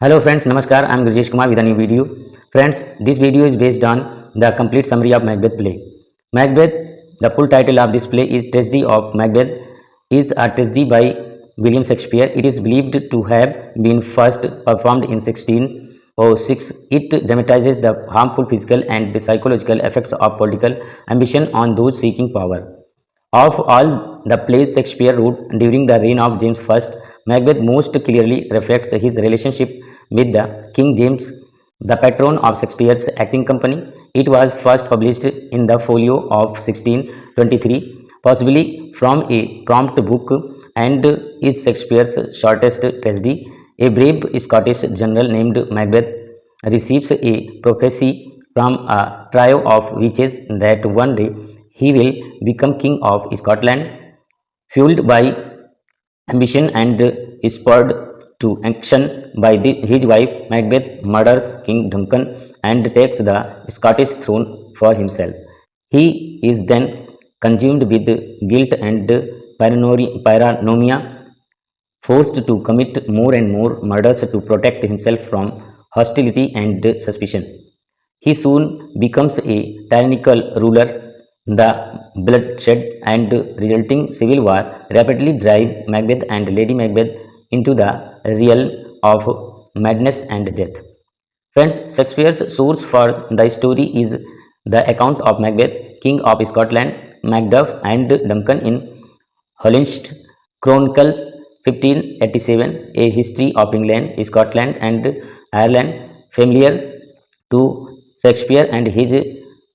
Hello friends, Namaskar. I am Gurjesh Kumar with a new video. Friends, this video is based on the complete summary of Macbeth play. Macbeth, the full title of this play is Tragedy of Macbeth, is a tragedy by William Shakespeare. It is believed to have been first performed in 1606. It dramatizes the harmful physical and psychological effects of political ambition on those seeking power. Of all the plays Shakespeare wrote during the reign of James I, Macbeth most clearly reflects his relationship with the King James, the patron of Shakespeare's acting company. It was first published in the folio of 1623, possibly from a prompt book, and is Shakespeare's shortest tragedy. A brave Scottish general named Macbeth receives a prophecy from a trio of witches that one day he will become king of Scotland. Fueled by ambition and spurred to action by his wife, Macbeth murders King Duncan and takes the Scottish throne for himself. He is then consumed with guilt and paranoia, forced to commit more and more murders to protect himself from hostility and suspicion. He soon becomes a tyrannical ruler. The bloodshed and resulting civil war rapidly drive Macbeth and Lady Macbeth into the realm of madness and death. Friends, Shakespeare's source for the story is the account of Macbeth, King of Scotland, Macduff, and Duncan in Hollin's Chronicles 1587, a history of England, Scotland, and Ireland, familiar to Shakespeare and his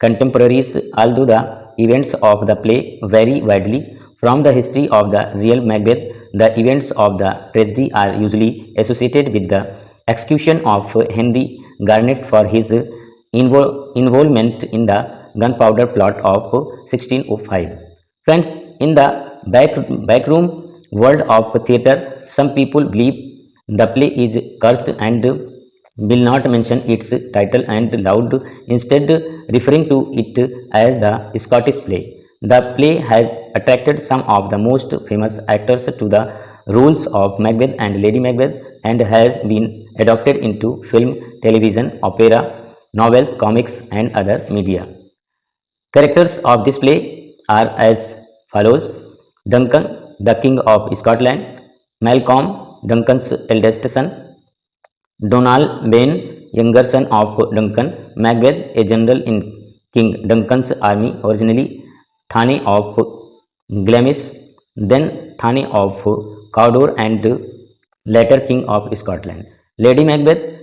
contemporaries, although the events of the play vary widely from the history of the real Macbeth. The events of the tragedy are usually associated with the execution of Henry Garnet for his involvement in the gunpowder plot of 1605. Friends, in the backroom world of theatre, some people believe the play is cursed and will not mention its title and loud, instead referring to it as the Scottish play. The play has attracted some of the most famous actors to the roles of Macbeth and Lady Macbeth and has been adapted into film, television, opera, novels, comics, and other media. Characters of this play are as follows: Duncan, the King of Scotland; Malcolm, Duncan's eldest son; Donald Bain, younger son of Duncan; Macbeth, a general in King Duncan's army, originally Thane of Glamis, then Thane of Cawdor, and later King of Scotland; Lady Macbeth,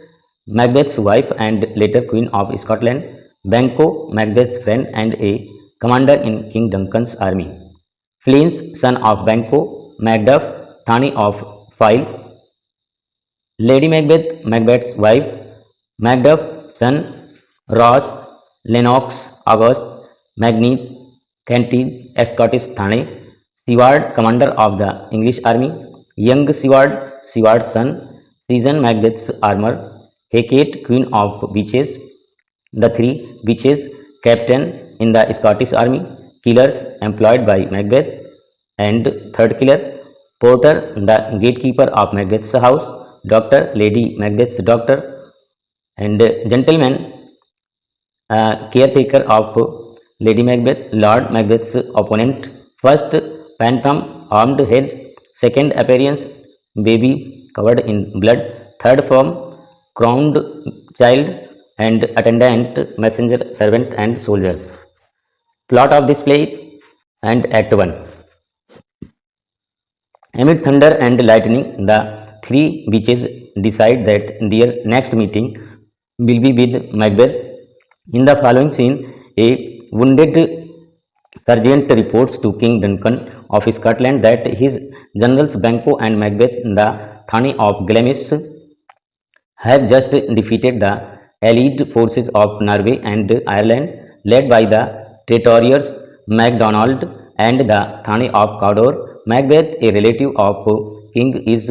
Macbeth's wife and later Queen of Scotland; Banquo, Macbeth's friend and a commander in King Duncan's army; Fleance, son of Banquo; Macduff, Thane of File; Lady Macbeth, Macbeth's wife; Macduff, son; Ross, Lennox, August, Magneet, Cantide, Scottish Thane; Seward, commander of the English army; young Seward, Seward's son; Season, Macbeth's armor; Hecate, queen of witches; the three witches, captain in the Scottish army; killers employed by Macbeth; and third killer, Porter, the gatekeeper of Macbeth's house; Doctor, Lady Macbeth's doctor; and gentleman, caretaker of Lady Macbeth; Lord Macbeth's opponent; first phantom armed head; second appearance, baby covered in blood; third form, crowned child; and attendant, messenger, servant, and soldiers. Plot of this play and Act 1. Amid thunder and lightning, the three witches decide that their next meeting will be with Macbeth. In the following scene, a wounded sergeant reports to King Duncan of Scotland that his generals Banquo and Macbeth, the Thane of Glamis, have just defeated the allied forces of Norway and Ireland, led by the traitorous MacDonald and the Thane of Cawdor. Macbeth, a relative of King, is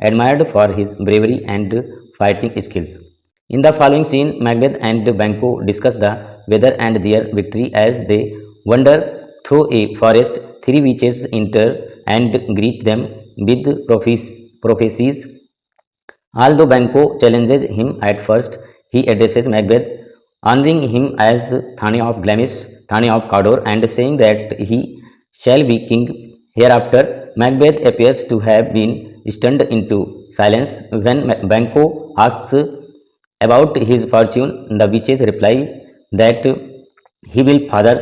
admired for his bravery and fighting skills. In the following scene, Macbeth and Banquo discuss the weather and their victory as they wander through a forest. Three witches enter and greet them with prophecies Although Banquo challenges him at first, he addresses Macbeth, honoring him as Thane of Glamis, Thane of Cawdor, and saying that he shall be king hereafter. Macbeth appears to have been stunned into silence when Banquo asks about his fortune. The witches reply that he will father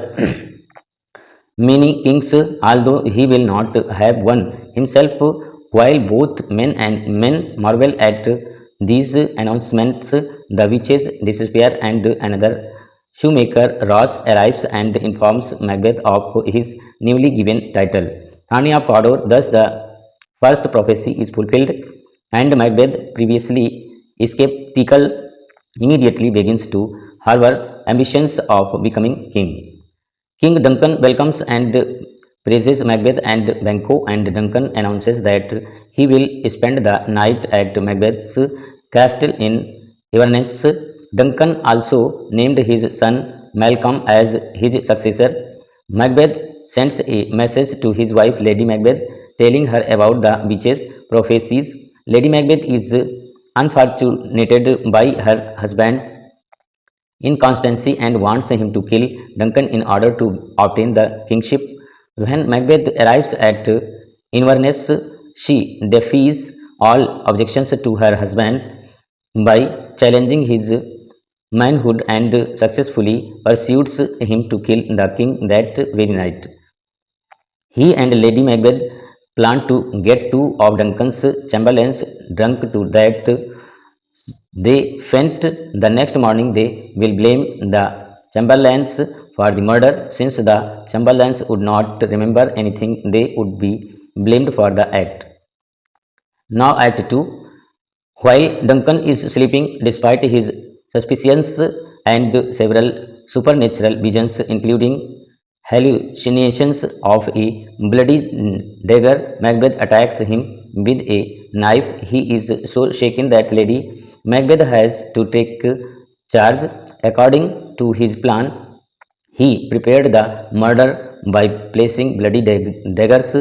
many kings, although he will not have one himself. While both men and men marvel at these announcements, the witches disappear and another shoemaker, Ross, arrives and informs Macbeth of his newly given title. Thane of Cawdor, thus the first prophecy is fulfilled, and Macbeth, previously skeptical, immediately begins to harbor ambitions of becoming king. King Duncan welcomes and praises Macbeth and Banquo, and Duncan announces that he will spend the night at Macbeth's castle in Inverness. Duncan also named his son Malcolm as his successor. Macbeth sends a message to his wife Lady Macbeth, telling her about the witch's prophecies. Lady Macbeth is unfortunated by her husband inconstancy and wants him to kill Duncan in order to obtain the kingship. When Macbeth arrives at Inverness, she defies all objections to her husband by challenging his manhood and successfully pursues him to kill the king that very night. He and Lady Macbeth plan to get two of Duncan's chamberlains drunk to that they faint. The next morning they will blame the Chamberlains for the murder. Since the Chamberlains would not remember anything, they would be blamed for the act. Now Act 2. While Duncan is sleeping, despite his suspicions and several supernatural visions, including hallucinations of a bloody dagger, Macbeth attacks him with a knife. He is so shaken that Lady Macbeth has to take charge. According to his plan, he prepared the murder by placing bloody daggers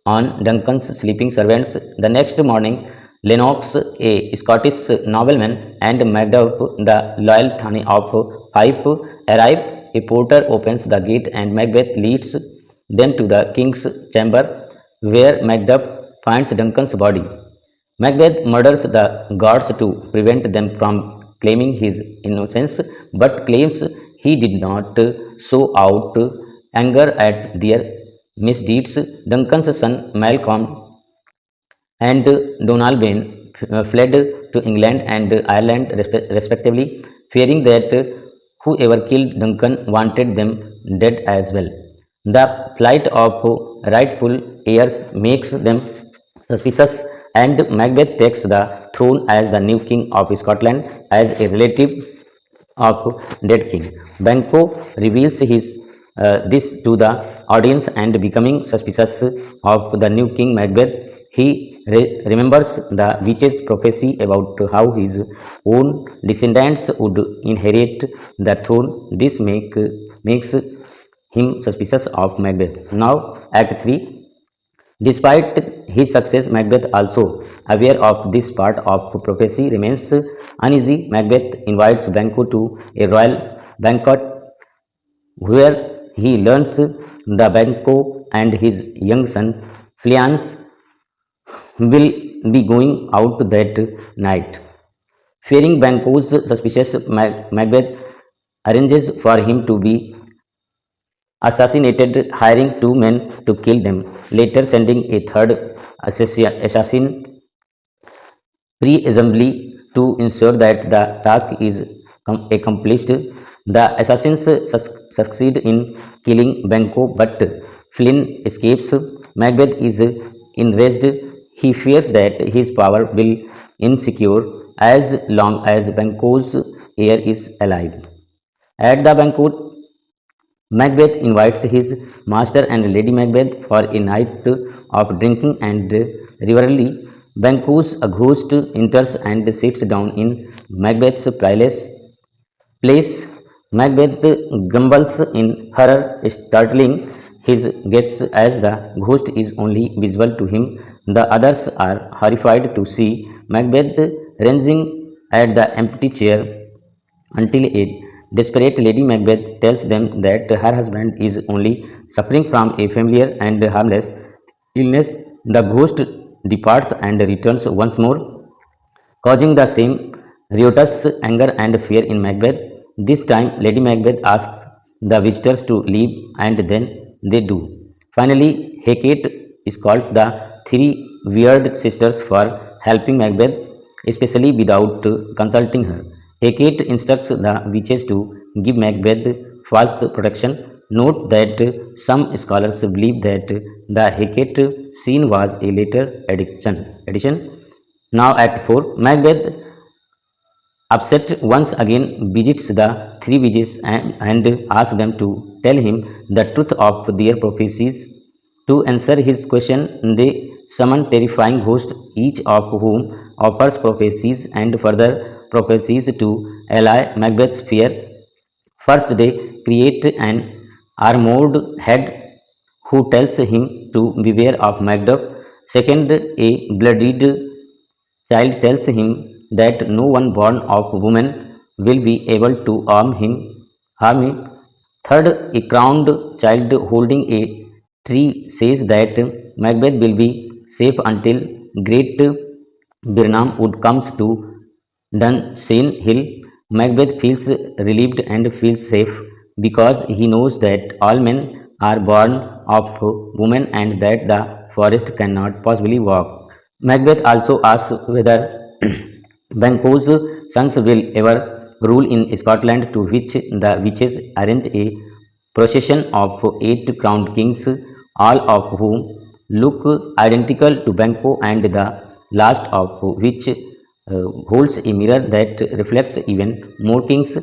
on Duncan's sleeping servants. The next morning, Lennox, a Scottish nobleman, and Macduff, the loyal Thane of Fife, arrive. A porter opens the gate and Macbeth leads them to the king's chamber, where Macduff finds Duncan's body. Macbeth murders the guards to prevent them from claiming his innocence, but claims he did not show out anger at their misdeeds. Duncan's son Malcolm and Donalbain fled to England and Ireland respectively, fearing that whoever killed Duncan wanted them dead as well. The flight of rightful heirs makes them suspicious, and Macbeth takes the throne as the new king of Scotland as a relative of dead king. Banquo reveals this to the audience, and becoming suspicious of the new king Macbeth, he remembers the witch's prophecy about how his own descendants would inherit the throne. This makes him suspicious of Macbeth. Now, Act 3. Despite his success, Macbeth, also aware of this part of prophecy, remains uneasy. Macbeth invites Banquo to a royal banquet where he learns the Banquo and his young son Fleance will be going out that night. Fearing Banquo's suspicious, Macbeth arranges for him to be assassinated, hiring two men to kill them, later sending a third assassin, presumably to ensure that the task is accomplished. The assassins succeed in killing Banquo, but Flynn escapes. Macbeth is enraged. He fears that his power will insecure as long as Banquo's heir is alive. At the banquet, Macbeth invites his master and Lady Macbeth for a night of drinking and revelry. Banquo's ghost enters and sits down in Macbeth's place. Macbeth grumbles in horror, startling his guests as the ghost is only visible to him. The others are horrified to see Macbeth ranging at the empty chair until a desperate Lady Macbeth tells them that her husband is only suffering from a familiar and harmless illness. The ghost departs and returns once more, causing the same riotous anger and fear in Macbeth. This time, Lady Macbeth asks the visitors to leave, and then they do. Finally, Hecate scolds the three weird sisters for helping Macbeth, especially without consulting her. Hecate instructs the witches to give Macbeth false protection. Note that some scholars believe that the Hecate scene was a later addition. Now, Act 4. Macbeth, upset once again, visits the three witches and asks them to tell him the truth of their prophecies. To answer his question, they summon terrifying ghosts, each of whom offers prophecies and further prophecies to allay Macbeth's fear. First, they create an armored head who tells him to beware of Macduff. Second, a bloodied child tells him that no one born of woman will be able to harm him. Third, a crowned child holding a tree says that Macbeth will be safe until great Birnam would comes to Dunsane Hill. Macbeth feels relieved and feels safe because he knows that all men are born of woman and that the forest cannot possibly walk. Macbeth also asks whether Banquo's sons will ever rule in Scotland, to which the witches arrange a procession of 8 crowned kings, all of whom look identical to Banquo, and the last of which holds a mirror that reflects even more kings.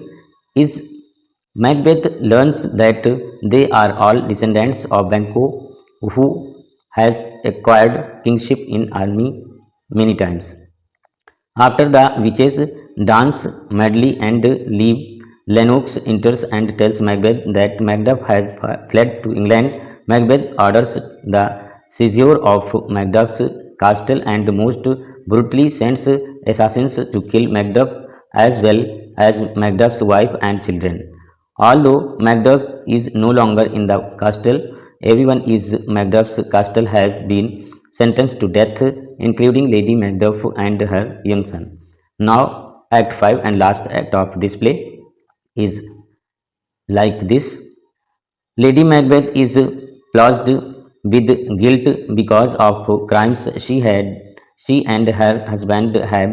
Is Macbeth learns that they are all descendants of Banquo, who has acquired kingship in army many times. After the witches dance madly and leave, Lennox enters and tells Macbeth that Macduff has fled to England. Macbeth orders the seizure of Macduff's castle and most brutally sends assassins to kill Macduff as well as Macduff's wife and children. Although Macduff is no longer in the castle, everyone in Macduff's castle has been sentenced to death, including Lady Macduff and her young son. Now, Act 5 and last act of this play is like this. Lady Macbeth is plunged with guilt because of crimes she and her husband have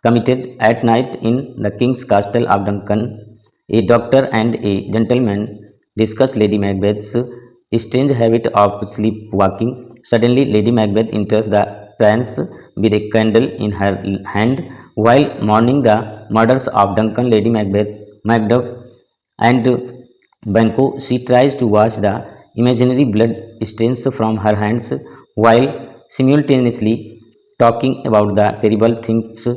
committed. At night in the king's castle of Duncan, a doctor and a gentleman discuss Lady Macbeth's strange habit of sleepwalking. Suddenly, Lady Macbeth enters the trance with a candle in her hand. While mourning the murders of Duncan, Lady Macbeth, Macduff, and Banquo, she tries to wash the imaginary blood stains from her hands while simultaneously talking about the terrible things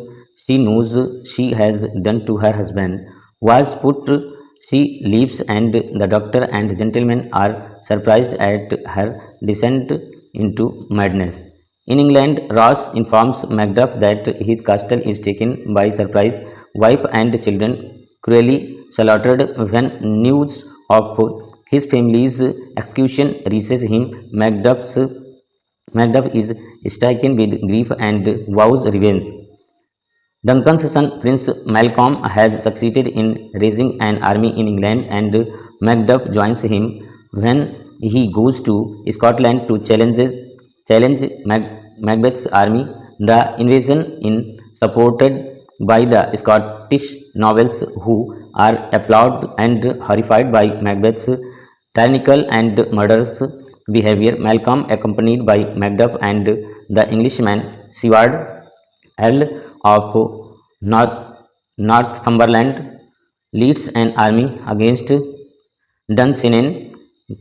she knows she has done to her husband. Was put, she leaves, and the doctor and gentleman are surprised at her descent into madness. In England, Ross informs Macduff that his castle is taken by surprise. Wife and children cruelly slaughtered. When news of his family's execution reaches him, Macduff is stricken with grief and vows revenge. Duncan's son, Prince Malcolm, has succeeded in raising an army in England, and Macduff joins him when he goes to Scotland to challenge Macbeth's army. The invasion is supported by the Scottish nobles, who are appalled and horrified by Macbeth's tyrannical and murderous behavior. Malcolm, accompanied by Macduff and the Englishman Seward, Earl of Northumberland, leads an army against Dunsinane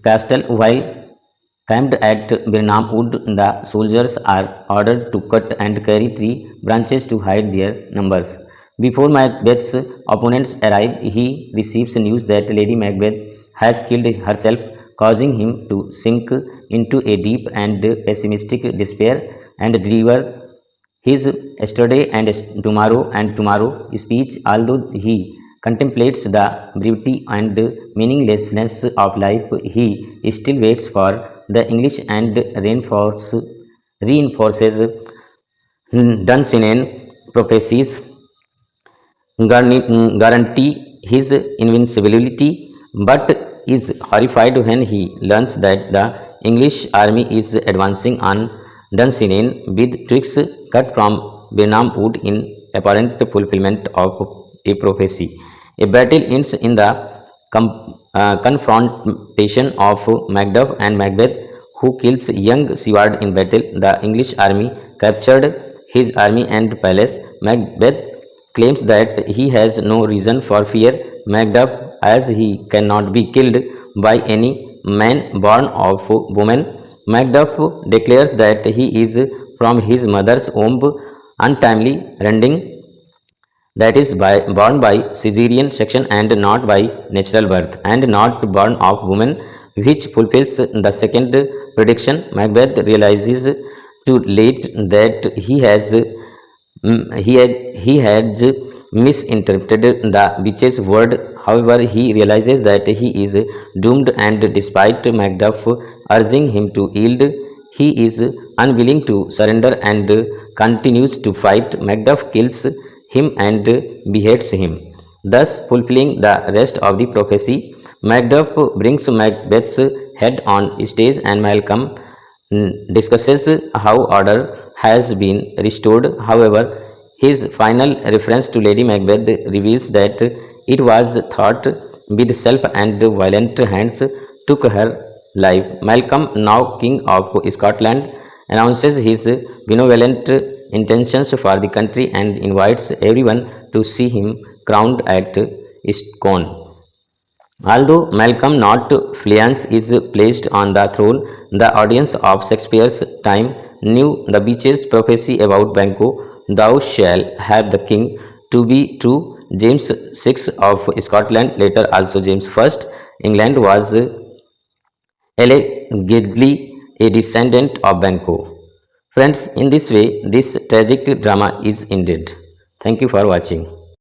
Castle. While camped at Birnam Wood, the soldiers are ordered to cut and carry tree branches to hide their numbers. Before Macbeth's opponents arrive, he receives news that Lady Macbeth has killed herself, causing him to sink into a deep and pessimistic despair and deliver his yesterday and tomorrow speech, although he contemplates the brevity and meaninglessness of life, he still waits for the English and reinforces Dunsanian prophecies guarantee his invincibility, but is horrified when he learns that the English army is advancing on Dunsanian with tricks cut from Birnam wood in apparent fulfillment of a prophecy. A battle ends in the confrontation of Macduff and Macbeth, who kills young Seward in battle. The English army captured his army and palace. Macbeth claims that he has no reason for fear Macduff, as he cannot be killed by any man born of woman. Macduff declares that he is from his mother's womb, untimely rending, that is born by caesarean section and not by natural birth, and not born of woman, which fulfills the second prediction. Macbeth realizes too late that he had misinterpreted the witch's word. However, he realizes that he is doomed, and despite Macduff urging him to yield, he is unwilling to surrender and continues to fight. Macduff kills him and beheads him, thus fulfilling the rest of the prophecy. Macduff brings Macbeth's head on stage, and Malcolm discusses how order has been restored. However, his final reference to Lady Macbeth reveals that it was thought with self and violent hands took her life. Malcolm, now King of Scotland, announces his benevolent intentions for the country and invites everyone to see him crowned at Scone. Although Malcolm, not Fleance, is placed on the throne, the audience of Shakespeare's time knew the witch's prophecy about Banquo, "Thou shalt have the king," to be true. James VI of Scotland, later also James I, England, was allegedly a descendant of Banquo. Friends, in this way, this tragic drama is ended. Thank you for watching.